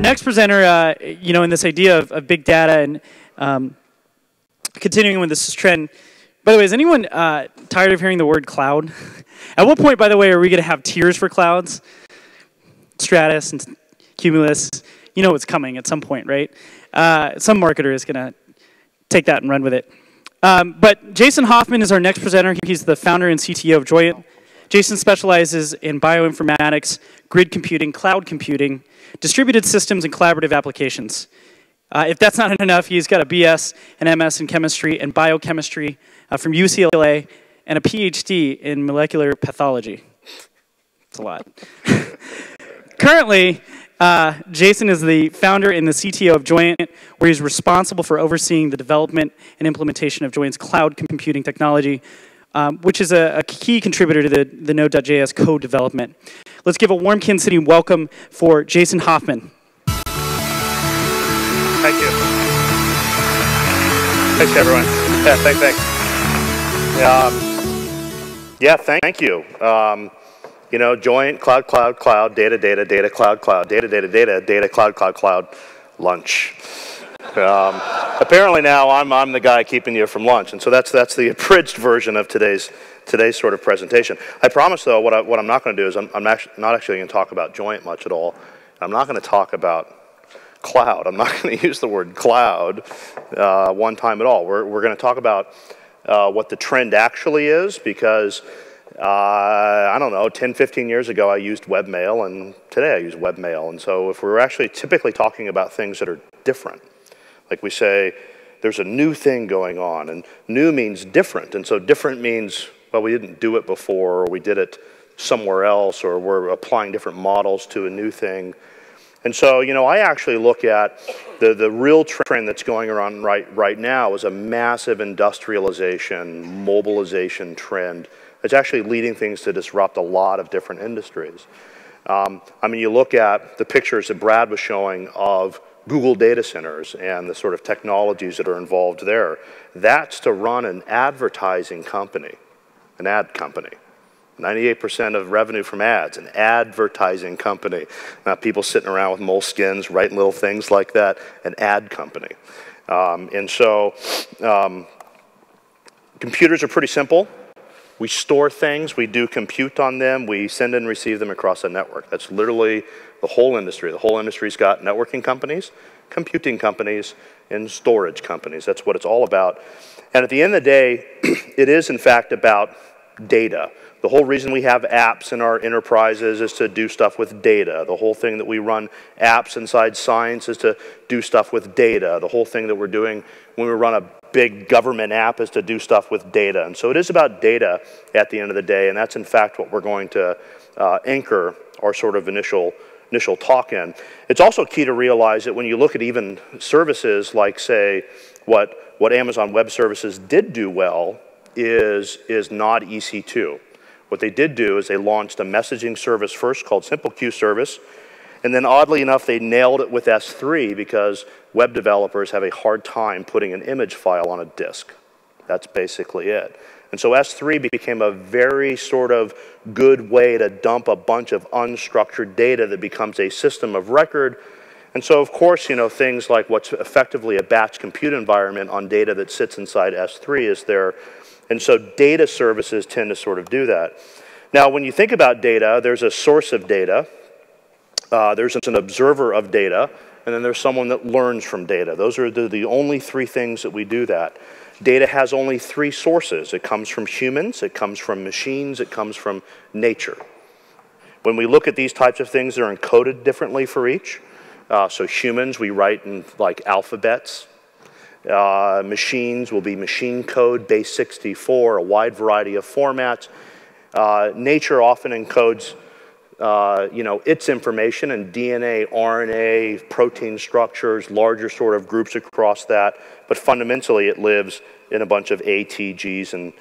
next presenter, in this idea of big data and continuing with this trend. By the way, is anyone tired of hearing the word cloud? At what point, by the way, are we going to have tiers for clouds? Stratus and Cumulus. You know what's coming at some point, right? Some marketer is going to take that and run with it. But Jason Hoffman is our next presenter. He's the founder and CTO of Joyent. Jason specializes in bioinformatics, grid computing, cloud computing, distributed systems, and collaborative applications. If that's not enough, he's got a BS, an MS in chemistry and biochemistry from UCLA, and a PhD in molecular pathology. It's a lot. Currently, Jason is the founder and the CTO of Joyent, where he's responsible for overseeing the development and implementation of Joyent's cloud computing technology, which is a key contributor to the Node.js code development. Let's give a warm Kansas City welcome for Jason Hoffman. Thank you. Thanks, everyone. Yeah, thanks. Yeah, thank you. Joyent, cloud, data, cloud, data, cloud, lunch. Apparently now I'm the guy keeping you from lunch, and so that's the abridged version of today's sort of presentation. I promise, though, what I'm not going to do is I'm not actually going to talk about Joyent much at all. I'm not going to talk about cloud. I'm not going to use the word cloud one time at all. We're going to talk about what the trend actually is, because I don't know, 10, 15 years ago I used webmail, and today I use webmail. And so if we're actually typically talking about things that are different, like we say, there's a new thing going on, and new means different. And so different means, well, we didn't do it before, or we did it somewhere else, or we're applying different models to a new thing. And so, I actually look at the real trend that's going around right now is a massive industrialization, mobilization trend that's actually leading things to disrupt a lot of different industries. You look at the pictures that Brad was showing of Google data centers and the sort of technologies that are involved there. That's to run an advertising company, an ad company. 98% of revenue from ads, an advertising company. Not people sitting around with moleskins, writing little things like that, an ad company. Computers are pretty simple. We store things, we do compute on them, we send and receive them across a network. That's literally the whole industry. The whole industry's got networking companies, computing companies, and storage companies. That's what it's all about. And at the end of the day, it is in fact about data. The whole reason we have apps in our enterprises is to do stuff with data. The whole thing that we run apps inside science is to do stuff with data. The whole thing that we're doing when we run a big government app is to do stuff with data. And so it is about data at the end of the day, and that's in fact what we're going to anchor our sort of initial talk in. It's also key to realize that when you look at even services like, say, what Amazon Web Services did do well is not EC2. What they did do is they launched a messaging service first called Simple Queue Service, and then oddly enough, they nailed it with S3 because web developers have a hard time putting an image file on a disk. That's basically it. And so S3 became a very sort of good way to dump a bunch of unstructured data that becomes a system of record. And so, of course, things like what's effectively a batch compute environment on data that sits inside S3 is there. And so data services tend to sort of do that. Now, when you think about data, there's a source of data, there's an observer of data, and then there's someone that learns from data. Those are the only three things that we do that. Data has only three sources. It comes from humans, it comes from machines, it comes from nature. When we look at these types of things, they're encoded differently for each. So humans, we write in like alphabets. Machines will be machine code, base 64, a wide variety of formats. Nature often encodes, its information in DNA, RNA, protein structures, larger sort of groups across that, but fundamentally it lives in a bunch of A, T, Gs, and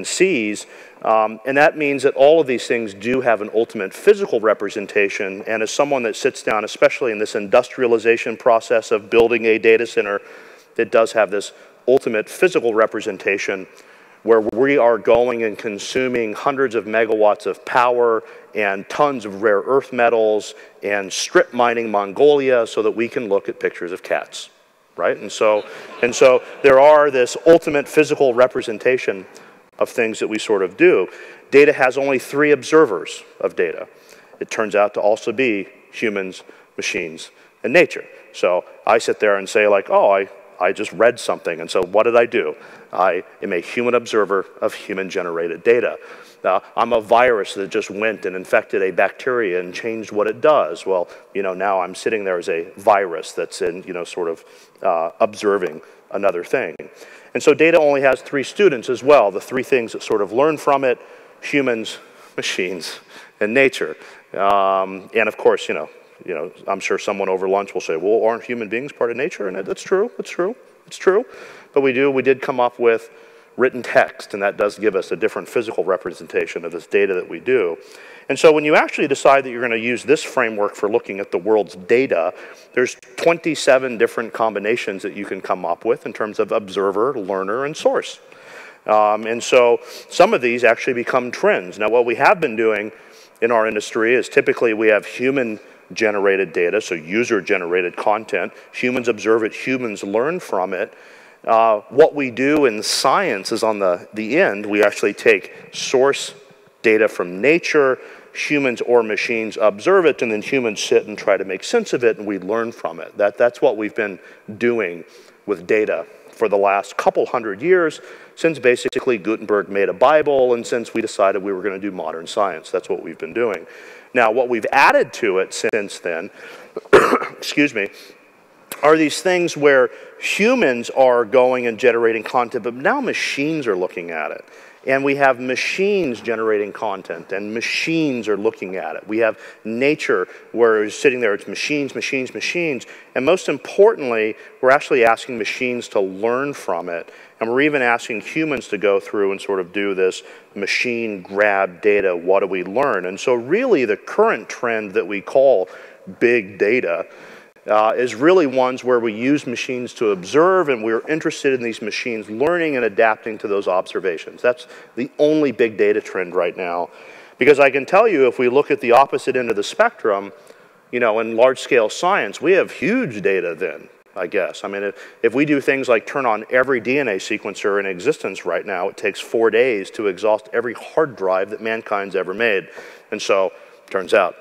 Cs. And that means that all of these things do have an ultimate physical representation, and as someone that sits down, especially in this industrialization process of building a data center, that does have this ultimate physical representation. where we are going and consuming hundreds of megawatts of power and tons of rare earth metals and strip mining Mongolia so that we can look at pictures of cats, right? And so there are this ultimate physical representation of things that we sort of do. Data has only 3 observers of data. It turns out to also be humans, machines, and nature. So I sit there and say like, oh, I just read something, and so what did I do? I am a human observer of human-generated data. I'm a virus that just went and infected a bacteria and changed what it does. Well, now I'm sitting there as a virus that's in, sort of observing another thing. And so data only has 3 students as well, the 3 things that sort of learn from it: humans, machines, and nature. And of course, I'm sure someone over lunch will say, well, aren't human beings part of nature? And that's true, it's true, it's true. But we did come up with written text, and that does give us a different physical representation of this data that we do. And so when you actually decide that you're going to use this framework for looking at the world's data, there's 27 different combinations that you can come up with in terms of observer, learner, and source. And so some of these actually become trends. Now, what we have been doing in our industry is typically we have human-generated data, so user-generated content. Humans observe it, humans learn from it. What we do in science is on the end, we actually take source data from nature, humans or machines observe it, and then humans sit and try to make sense of it, and we learn from it. That's what we've been doing with data for the last couple hundred years, since basically Gutenberg made a Bible, and since we decided we were going to do modern science. That's what we've been doing. Now, what we've added to it since then, excuse me, are these things where humans are going and generating content, but now machines are looking at it. And we have machines generating content, and machines are looking at it. We have nature where it's sitting there, it's machines, machines, machines. And most importantly, we're actually asking machines to learn from it. And we're even asking humans to go through and sort of do this machine grab data, what do we learn? And so really the current trend that we call big data is really ones where we use machines to observe, and we're interested in these machines learning and adapting to those observations. That's the only big data trend right now. Because I can tell you, if we look at the opposite end of the spectrum, in large-scale science, we have huge data then, I guess. I mean, if we do things like turn on every DNA sequencer in existence right now, it takes 4 days to exhaust every hard drive that mankind's ever made. And so, turns out,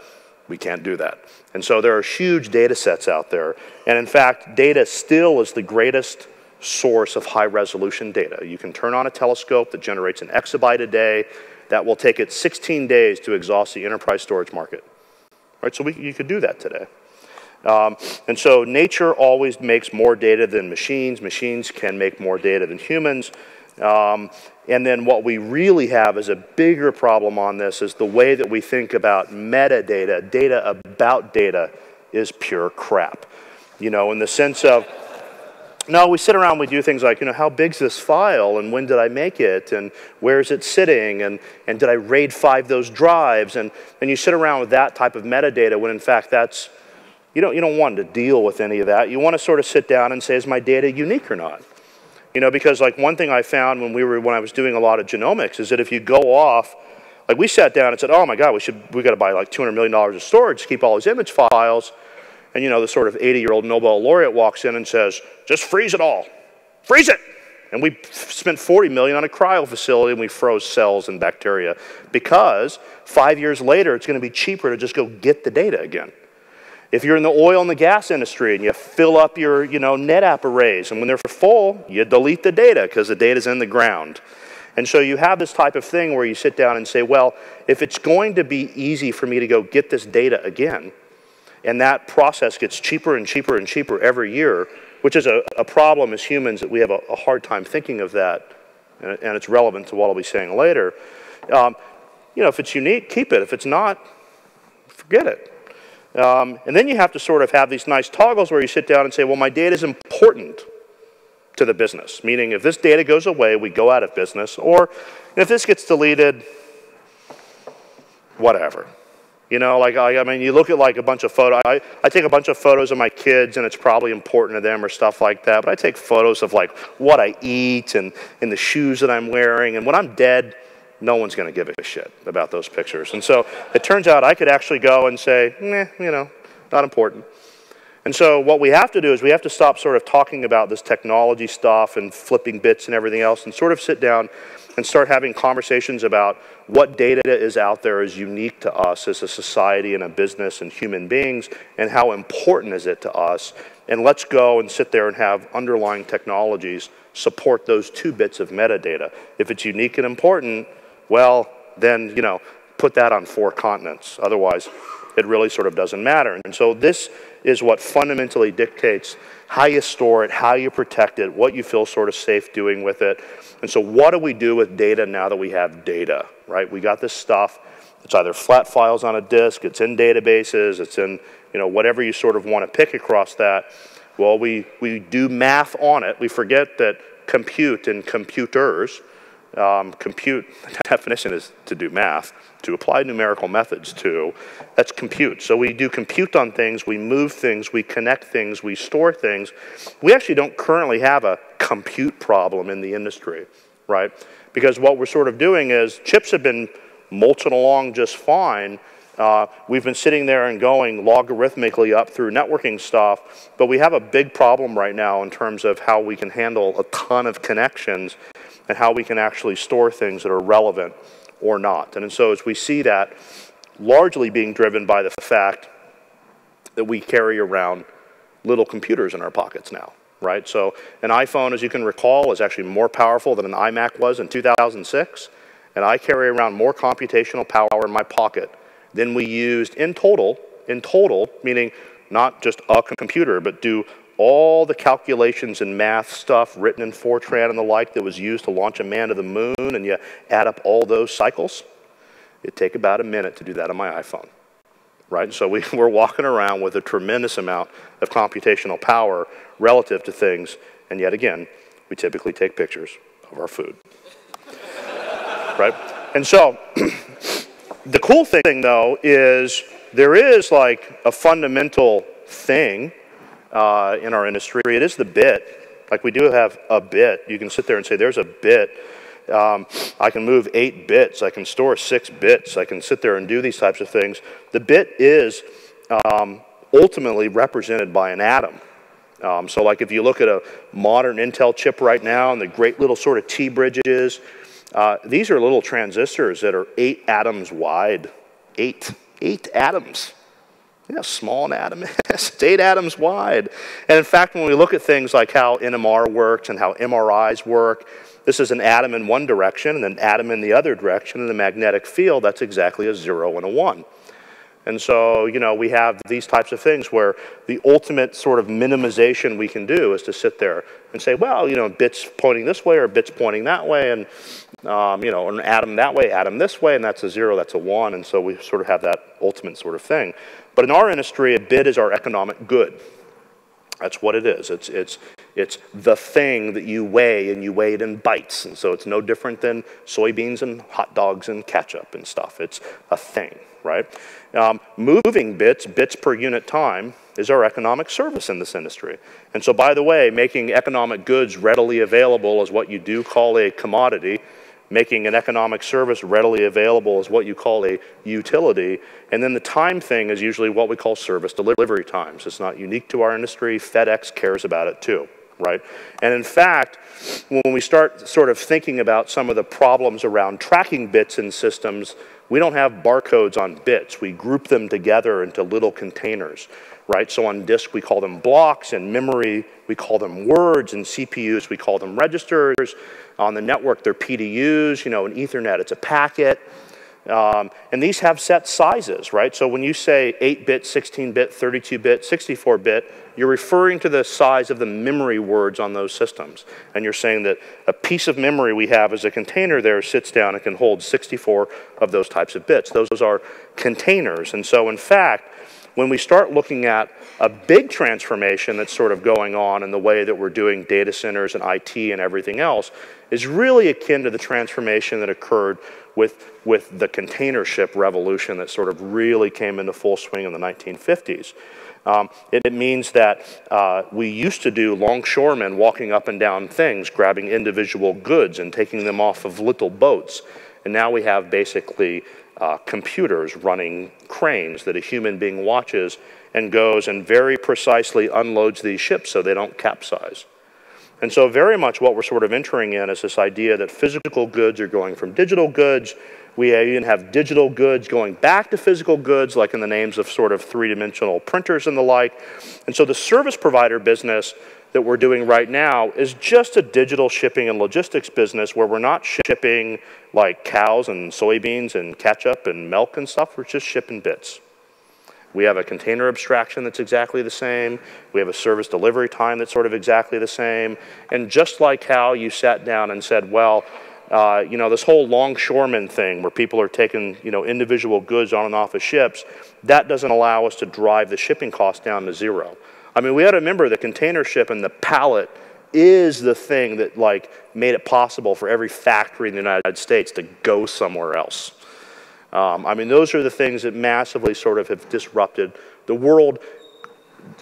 we can't do that. And so there are huge data sets out there. And in fact, data still is the greatest source of high-resolution data. You can turn on a telescope that generates an exabyte a day. That will take it 16 days to exhaust the enterprise storage market. Right? So you could do that today. And so nature always makes more data than machines. Machines can make more data than humans. And then what we really have is a bigger problem on this is the way that we think about metadata, data about data, is pure crap. In the sense of, no, we sit around, we do things like, how big's this file, and when did I make it, and where is it sitting, and did I RAID 5 those drives, and you sit around with that type of metadata when in fact that's, you don't want to deal with any of that. You want to sort of sit down and say, is my data unique or not? Because like one thing I found when I was doing a lot of genomics is that if you go off, like we sat down and said, oh my God, we got to buy like $200 million of storage to keep all these image files. And the sort of 80-year-old Nobel laureate walks in and says, just freeze it all. Freeze it! And we spent $40 million on a cryo facility, and we froze cells and bacteria because 5 years later, it's going to be cheaper to just go get the data again. If you're in the oil and the gas industry and you fill up your NetApp arrays, and when they're full, you delete the data because the data's in the ground. And so you have this type of thing where you sit down and say, well, if it's going to be easy for me to go get this data again, and that process gets cheaper and cheaper and cheaper every year, which is a problem as humans that we have a hard time thinking of that, and it's relevant to what I'll be saying later. If it's unique, keep it. If it's not, forget it. And then you have to sort of have these nice toggles where you sit down and say, well, my data is important to the business. Meaning if this data goes away, we go out of business. Or if this gets deleted, whatever. You know, like, I mean, you look at like a bunch of photos. I take a bunch of photos of my kids, and it's probably important to them or stuff like that. But I take photos of like what I eat and the shoes that I'm wearing. And when I'm dead, no one's going to give a shit about those pictures. And so it turns out I could actually go and say, you know, not important. And so what we have to do is we have to stop sort of talking about this technology stuff and flipping bits and everything else, and sort of sit down and start having conversations about what data is out there is unique to us as a society and a business and human beings, and how important is it to us. And let's go and sit there and have underlying technologies support those 2 bits of metadata. If it's unique and important, well, then, you know, put that on 4 continents. Otherwise, it really sort of doesn't matter. And so this is what fundamentally dictates how you store it, how you protect it, what you feel sort of safe doing with it. And so what do we do with data now that we have data, right? We got this stuff. It's either flat files on a disk, it's in databases, it's in, you know, whatever you sort of want to pick across that. Well, we do math on it. We forget that compute and computers, compute, the definition is to do math, to apply numerical methods to, that's compute. So we do compute on things, we move things, we connect things, we store things. We actually don't currently have a compute problem in the industry, right? Because what we're sort of doing is chips have been molting along just fine. We've been sitting there and going logarithmically up through networking stuff, but we have a big problem right now in terms of how we can handle a ton of connections and how we can actually store things that are relevant or not. And so as we see that largely being driven by the fact that we carry around little computers in our pockets now, right? So an iPhone, as you can recall, is actually more powerful than an iMac was in 2006. And I carry around more computational power in my pocket than we used in total, meaning not just a computer, but do all the calculations and math stuff written in Fortran and the like that was used to launch a man to the moon, and you add up all those cycles, it'd take about a minute to do that on my iPhone, right? So we're walking around with a tremendous amount of computational power relative to things, and yet again, we typically take pictures of our food, right? And so the cool thing, though, is there is like a fundamental thing in our industry. It is the bit. Like, we do have a bit. You can sit there and say, there's a bit. I can move 8 bits. I can store 6 bits. I can sit there and do these types of things. The bit is ultimately represented by an atom. So like if you look at a modern Intel chip right now and the great little sort of T-bridges, these are little transistors that are 8 atoms wide. 8 atoms. You know how small an atom is? It's 8 atoms wide. And in fact, when we look at things like how NMR works and how MRIs work, this is an atom in one direction and an atom in the other direction. In the magnetic field, that's exactly a 0 and a 1. And so, you know, we have these types of things where the ultimate sort of minimization we can do is to sit there and say, well, you know, bits pointing this way or bits pointing that way, and, you know, an atom that way, atom this way, and that's a 0, that's a 1. And so we sort of have that ultimate sort of thing. But in our industry, a bit is our economic good. That's what it is. It's the thing that you weigh, and you weigh it in bytes. And so it's no different than soybeans and hot dogs and ketchup and stuff. It's a thing, right? Moving bits per unit time, is our economic service in this industry. And so, by the way, making economic goods readily available is what you do call a commodity. Making an economic service readily available is what you call a utility. And then the time thing is usually what we call service delivery times. It's not unique to our industry. FedEx cares about it too, right? And in fact, when we start sort of thinking about some of the problems around tracking bits in systems, we don't have barcodes on bits. We group them together into little containers, right? So on disk, we call them blocks. In memory, we call them words. In CPUs, we call them registers. On the network, they're PDUs. You know, in Ethernet, it's a packet. And these have set sizes, right? So when you say 8-bit, 16-bit, 32-bit, 64-bit, you're referring to the size of the memory words on those systems. And you're saying that a piece of memory we have as a container there sits down and can hold 64 of those types of bits. Those are containers. And so, in fact, when we start looking at a big transformation that's sort of going on in the way that we're doing data centers and IT and everything else, is really akin to the transformation that occurred with the container ship revolution that sort of really came into full swing in the 1950s. It means that we used to do longshoremen walking up and down things, grabbing individual goods and taking them off of little boats. And now we have basically computers running cranes that a human being watches and goes and very precisely unloads these ships so they don't capsize. And so very much what we're sort of entering in is this idea that physical goods are going from digital goods. We even have digital goods going back to physical goods, like in the names of sort of three-dimensional printers and the like. And so the service provider business that we're doing right now is just a digital shipping and logistics business where we're not shipping like cows and soybeans and ketchup and milk and stuff. We're just shipping bits. We have a container abstraction that's exactly the same. We have a service delivery time that's sort of exactly the same. And just like how you sat down and said, well, you know, this whole longshoreman thing where people are taking, you know, individual goods on and off of ships, that doesn't allow us to drive the shipping cost down to zero. I mean, we ought to remember the container ship and the pallet is the thing that, like, made it possible for every factory in the United States to go somewhere else. I mean, those are the things that massively sort of have disrupted the world,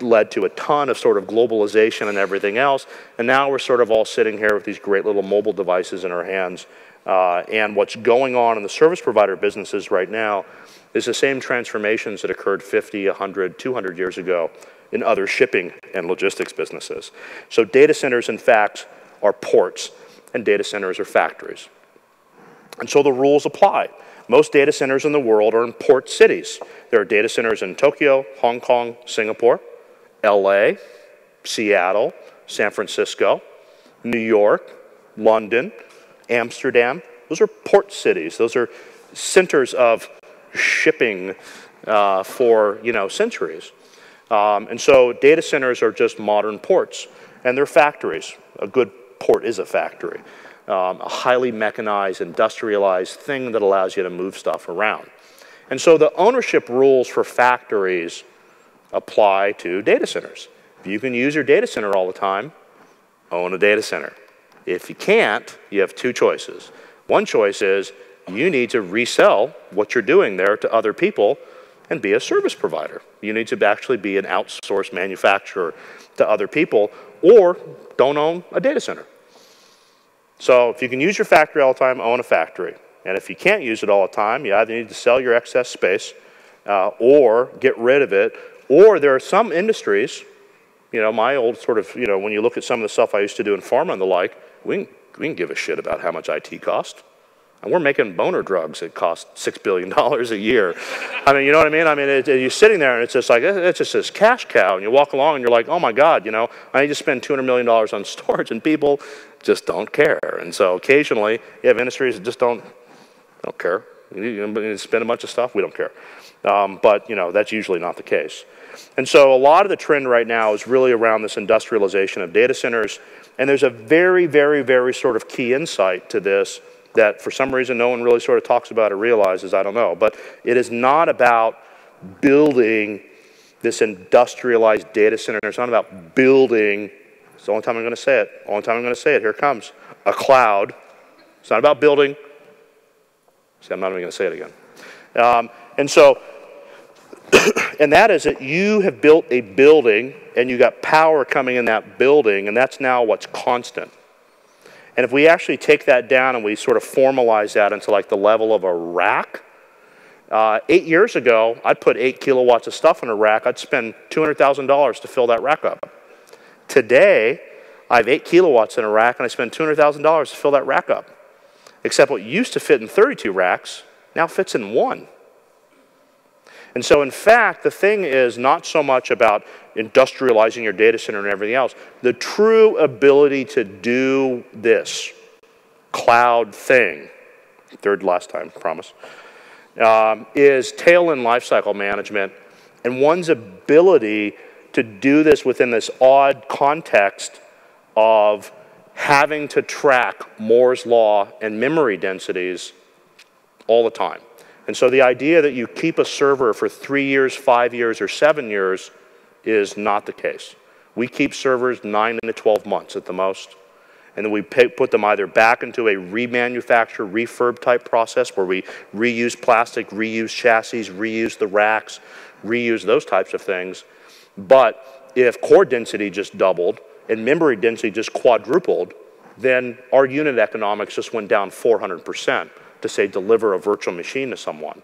led to a ton of sort of globalization and everything else. And now we're sort of all sitting here with these great little mobile devices in our hands. And what's going on in the service provider businesses right now is the same transformations that occurred 50, 100, 200 years ago in other shipping and logistics businesses. So data centers, in fact, are ports, and data centers are factories. And so the rules apply. Most data centers in the world are in port cities. There are data centers in Tokyo, Hong Kong, Singapore, LA, Seattle, San Francisco, New York, London, Amsterdam. Those are port cities. Those are centers of shipping for, you know, centuries. And so data centers are just modern ports, and they're factories. A good port is a factory. A highly mechanized, industrialized thing that allows you to move stuff around. And so the ownership rules for factories apply to data centers. If you can use your data center all the time, own a data center. If you can't, you have two choices. One choice is you need to resell what you're doing there to other people and be a service provider. You need to actually be an outsourced manufacturer to other people, or don't own a data center. So if you can use your factory all the time, own a factory. And if you can't use it all the time, you either need to sell your excess space or get rid of it. Or there are some industries, you know, my old sort of, you know, when you look at some of the stuff I used to do in pharma and the like, we can give a shit about how much IT cost. And we're making boner drugs that cost $6 billion a year. I mean, you know what I mean? I mean, you're sitting there and it's just like, it's just this cash cow. And you walk along and you're like, oh my God, you know, I need to spend $200 million on storage, and people just don't care. And so occasionally you have industries that just don't care. You spend a bunch of stuff, we don't care. But, you know, that's usually not the case. And so a lot of the trend right now is really around this industrialization of data centers. And there's a very, very, very sort of key insight to this that for some reason no one really sort of talks about or realizes, I don't know. But it is not about building this industrialized data center. It's not about building, it's the only time I'm going to say it, only time I'm going to say it, here it comes, a cloud. It's not about building. See, I'm not even going to say it again. And so, and that is that you have built a building and you got power coming in that building, and that's now what's constant. And if we actually take that down and we sort of formalize that into like the level of a rack, 8 years ago, I'd put 8 kilowatts of stuff in a rack. I'd spend $200,000 to fill that rack up. Today, I have 8 kilowatts in a rack and I spend $200,000 to fill that rack up. Except what used to fit in 32 racks now fits in 1. And so, in fact, the thing is not so much about industrializing your data center and everything else. The true ability to do this cloud thing, third last time, promise, is tail-end lifecycle management, and one's ability to do this within this odd context of having to track Moore's law and memory densities all the time. And so the idea that you keep a server for 3 years, 5 years, or 7 years is not the case. We keep servers 9 to 12 months at the most. And then we put them either back into a remanufacture, refurb type process where we reuse plastic, reuse chassis, reuse the racks, reuse those types of things. But if core density just doubled and memory density just quadrupled, then our unit economics just went down 400% to, say, deliver a virtual machine to someone.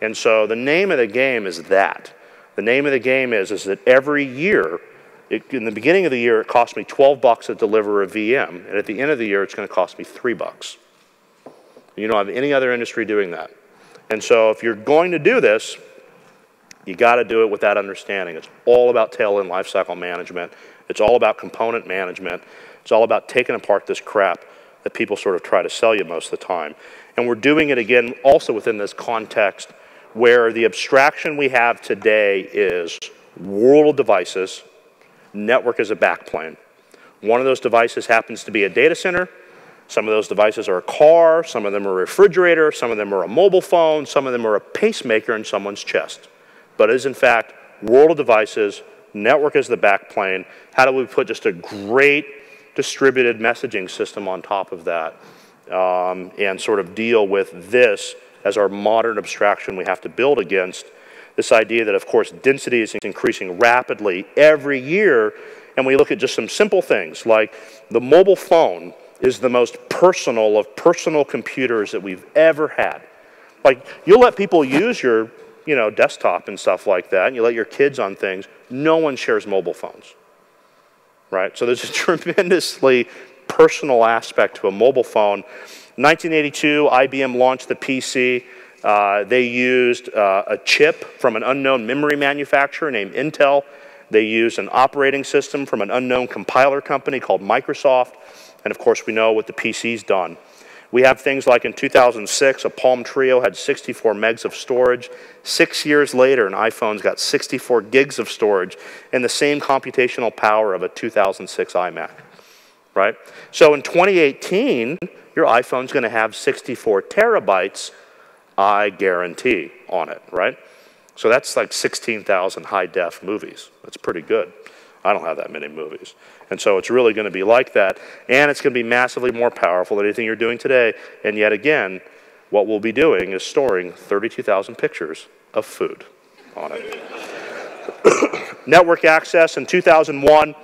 And so the name of the game is that. The name of the game is that every year, in the beginning of the year, it cost me $12 to deliver a VM, and at the end of the year, it's going to cost me $3. You don't have any other industry doing that. And so if you're going to do this, you got to do it with that understanding. It's all about tail-end lifecycle management. It's all about component management. It's all about taking apart this crap that people sort of try to sell you most of the time. And we're doing it again also within this context where the abstraction we have today is world of devices, network as a backplane. One of those devices happens to be a data center. Some of those devices are a car. Some of them are a refrigerator. Some of them are a mobile phone. Some of them are a pacemaker in someone's chest. But it is, in fact, world of devices, network as the backplane. How do we put just a great distributed messaging system on top of that and sort of deal with this as our modern abstraction we have to build against this idea that, of course, density is increasing rapidly every year. And we look at just some simple things like the mobile phone is the most personal of personal computers that we've ever had. Like, you'll let people use your desktop and stuff like that, and you let your kids on things. No one shares mobile phones, right? So there's a tremendously personal aspect to a mobile phone. 1982, IBM launched the PC. They used a chip from an unknown memory manufacturer named Intel. They used an operating system from an unknown compiler company called Microsoft. And of course, we know what the PC's done. We have things like in 2006, a Palm Trio had 64 megs of storage. 6 years later, an iPhone's got 64 gigs of storage and the same computational power of a 2006 iMac, right? So in 2018, your iPhone's going to have 64 terabytes, I guarantee, on it, right? So that's like 16,000 high-def movies. That's pretty good. I don't have that many movies. And so it's really going to be like that. And it's going to be massively more powerful than anything you're doing today. And yet again, what we'll be doing is storing 32,000 pictures of food on it. Network access in 2001,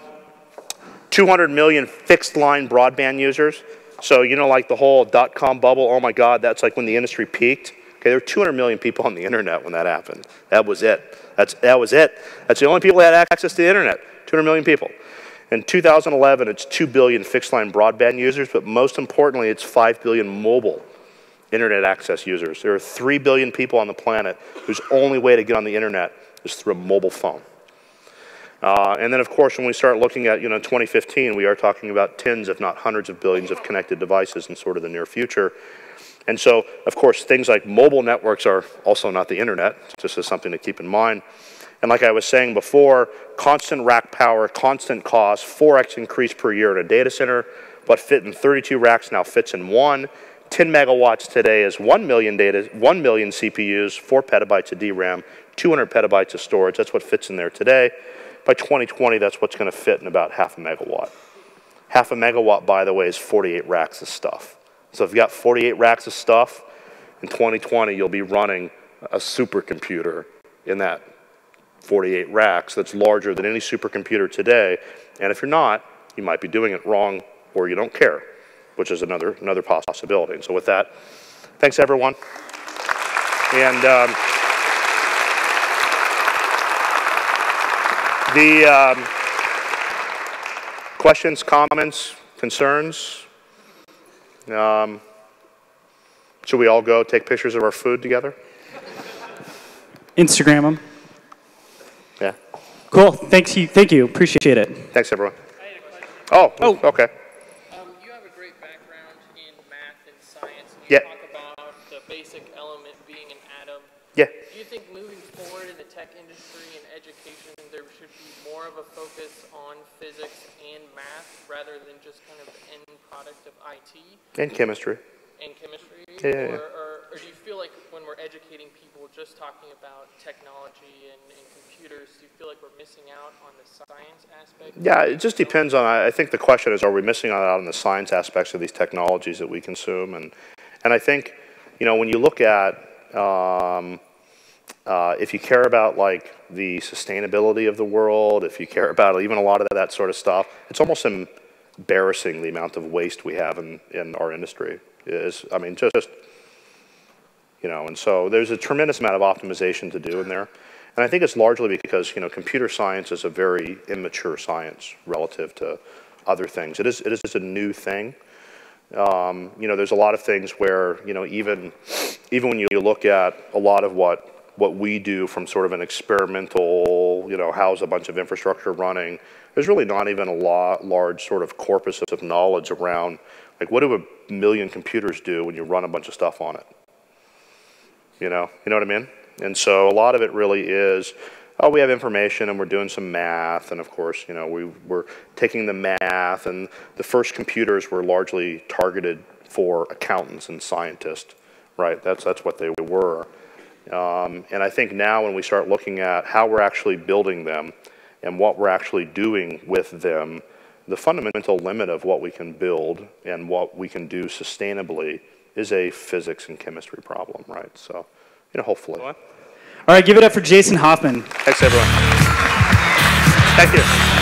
200 million fixed-line broadband users. So, like the whole dot-com bubble, oh my God, that's like when the industry peaked. Okay, there were 200 million people on the internet when that happened. That was it. That was it. That's the only people that had access to the internet, 200 million people. In 2011, it's 2 billion fixed-line broadband users, but most importantly, it's 5 billion mobile internet access users. There are 3 billion people on the planet whose only way to get on the internet is through a mobile phone. And then, of course, when we start looking at 2015, we are talking about tens, if not hundreds of billions of connected devices in sort of the near future. And so, of course, things like mobile networks are also not the internet, just as something to keep in mind. And like I was saying before, constant rack power, constant cost, 4x increase per year in a data center. What fit in 32 racks now fits in one. 10 megawatts today is 1 million CPUs, 4 petabytes of DRAM, 200 petabytes of storage. That's what fits in there today. By 2020, that's what's going to fit in about half a megawatt. Half a megawatt, by the way, is 48 racks of stuff. So if you've got 48 racks of stuff, in 2020, you'll be running a supercomputer in that 48 racks that's larger than any supercomputer today. And if you're not, you might be doing it wrong or you don't care, which is another possibility. And so with that, thanks, everyone. And the questions, comments, concerns? Should we all go take pictures of our food together? Instagram them. Yeah. Cool. Thank you. Appreciate it. Thanks, everyone. I had a question. Oh, okay. You have a great background in math and science, and Yeah. talk about the basic element being an atom. Yeah. Do you think moving forward in the tech industry and education, there should be more of a focus on physics and math rather than just kind of the end product of IT? And chemistry. And chemistry? Yeah. Or or do you feel like when we're educating people just talking about technology and computers, do you feel like we're missing out on the science aspect? Yeah, it just depends on, I think the question is, are we missing out on the science aspects of these technologies that we consume? And I think, you know, when you look at, if you care about like the sustainability of the world, if you care about even a lot of that sort of stuff, it's almost embarrassing the amount of waste we have in our industry. I mean, just, you know, and so there's a tremendous amount of optimization to do in there. And I think it's largely because, you know, computer science is a very immature science relative to other things. It is a new thing. You know, there's a lot of things where, you know, even when you look at a lot of what we do from sort of an experimental, you know, how's a bunch of infrastructure running, there's really not even a large sort of corpus of knowledge around, like, what do 1 million computers do when you run a bunch of stuff on it? You know what I mean? And so a lot of it really is, oh, we have information and we're doing some math, and of course, you know, we're taking the math, and the first computers were largely targeted for accountants and scientists, right? That's what they were. And I think now when we start looking at how we're actually building them and what we're actually doing with them, the fundamental limit of what we can build and what we can do sustainably is a physics and chemistry problem, right? So, you know, hopefully. All right, give it up for Jason Hoffman. Thanks, everyone. Thank you.